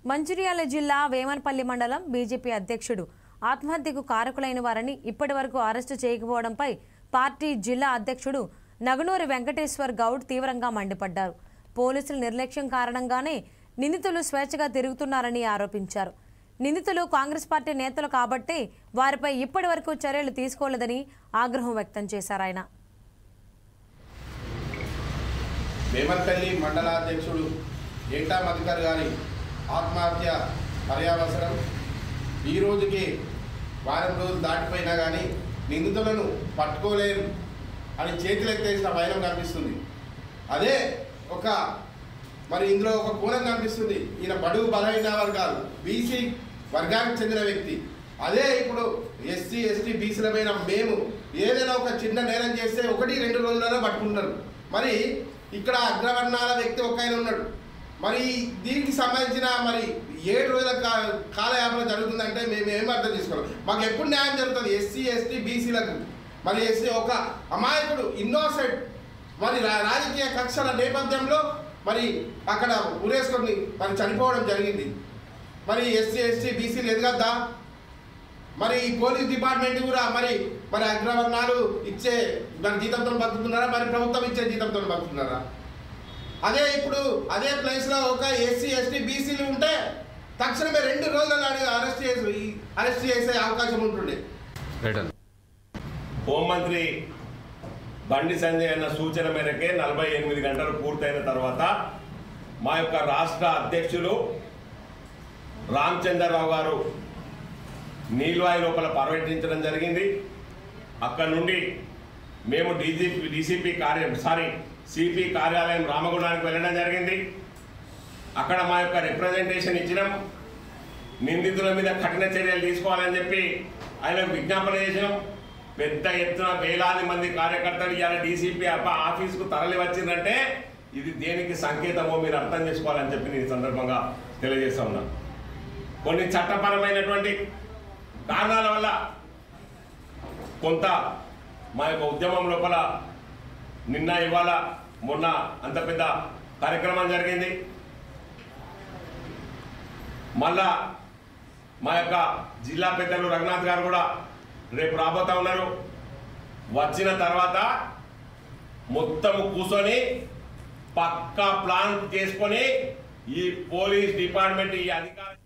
మంచిర్యాల జిల్లా వేమనపల్లి మండలం బీజేపీ అధ్యక్షుడు ఆత్మహత్యకు కారకులైన వారిని ఇప్పటివరకు అరెస్టు చేయకపోవడంపై పార్టీ జిల్లా అధ్యక్షుడు నగనూరి వెంకటేశ్వర్ గౌడ్ తీవ్రంగా మండిపడ్డారు. పోలీసుల నిర్లక్ష్యం కారణంగానే నిందితులు స్వేచ్ఛగా తిరుగుతున్నారని ఆరోపించారు. నిందితులు కాంగ్రెస్ పార్టీ నేతలు కాబట్టే వారిపై ఇప్పటివరకు చర్యలు తీసుకోలేదని ఆగ్రహం వ్యక్తం చేశారు. ఆయన వేమనపల్లి మండలాధ్యక్షుడు ఏటా మధుకర్ గారి ఆత్మహత్య పర్యావసరం ఈ రోజుకి వారం రోజులు దాటిపోయినా కానీ నిందితులను పట్టుకోలేరు అని చేతులెత్తేసిన వైనం కనిపిస్తుంది. అదే ఒక మరి ఇందులో ఒక కోణం కనిపిస్తుంది. ఈయన బడుగు బలహీన వర్గాలు బీసీ వర్గానికి చెందిన వ్యక్తి. అదే ఇప్పుడు ఎస్సీ ఎస్టీ బీసీలమైన మేము ఏదైనా ఒక చిన్న నేరం చేస్తే 1-2 రోజులలో పట్టుకుంటారు. మరి ఇక్కడ అగ్రవర్ణాల వ్యక్తి ఒక ఆయన ఉన్నాడు. మరి దీనికి సంబంధించిన మరి 7 రోజుల కాలయాపన జరుగుతుందంటే మేము ఏం అర్థం చేసుకోవాలి? మాకు ఎప్పుడు న్యాయం జరుగుతుంది? ఎస్సీ ఎస్టీ బీసీలకు మరి ఎస్సీ ఒక అమాయకుడు ఇన్నోసెంట్ మరి రాజకీయ కక్షల నేపథ్యంలో మరి అక్కడ ఉరేసుకొని మరి చనిపోవడం జరిగింది. మరి ఎస్సీ ఎస్టీ బీసీలు ఎదగద్దా? మరి పోలీస్ డిపార్ట్మెంట్ కూడా మరి అగ్రవర్ణాలు ఇచ్చే మరి జీతంతో బతుకుతున్నారా? మరి ప్రభుత్వం ఇచ్చే జీతంతో బతుకుతున్నారా? అదే ఇప్పుడు అదే ప్లేస్లో ఒక ఎస్సీ ఎస్టీ బీసీలు ఉంటే తక్షణమే 2 రోజులలో అరెస్ట్ చేసే అవకాశం ఉంటుండే. హోంమంత్రి బండి సంజయ్ అన్న సూచన మేరకే 48 గంటలు పూర్తయిన తర్వాత మా యొక్క రాష్ట్ర అధ్యక్షులు రామచంద్రరావు గారు నీల్వాయి లోపల పర్యటించడం జరిగింది. అక్కడ నుండి మేము సిపి కార్యాలయం రామగుండానికి వెళ్ళడం జరిగింది. అక్కడ మా యొక్క రిప్రజెంటేషన్ ఇచ్చినాం. నిందితుల మీద కఠిన చర్యలు తీసుకోవాలని చెప్పి ఆయనకు విజ్ఞాపన చేసినాం. పెద్ద ఎత్తున వేలాది మంది కార్యకర్తలు ఇవాళ డీసీపీ ఆఫీసుకు తరలి వచ్చిందంటే ఇది దేనికి సంకేతమో మీరు అర్థం చేసుకోవాలని చెప్పి నేను ఈ సందర్భంగా తెలియజేస్తా ఉన్నాను. కొన్ని చట్టపరమైనటువంటి కారణాల వల్ల కొంత మా యొక్క ఉద్యమం లోపల నిన్న ఇవాళ మొన్న అంత పెద్ద కార్యక్రమం జరిగింది. మళ్ళా మా యొక్క జిల్లా పెద్దలు రఘునాథ్ గారు కూడా రేపు రాబోతా ఉన్నారు. వచ్చిన తర్వాత మొత్తము కూర్చొని పక్కా ప్లాన్ చేసుకొని ఈ పోలీస్ డిపార్ట్మెంట్ ఈ అధికారులు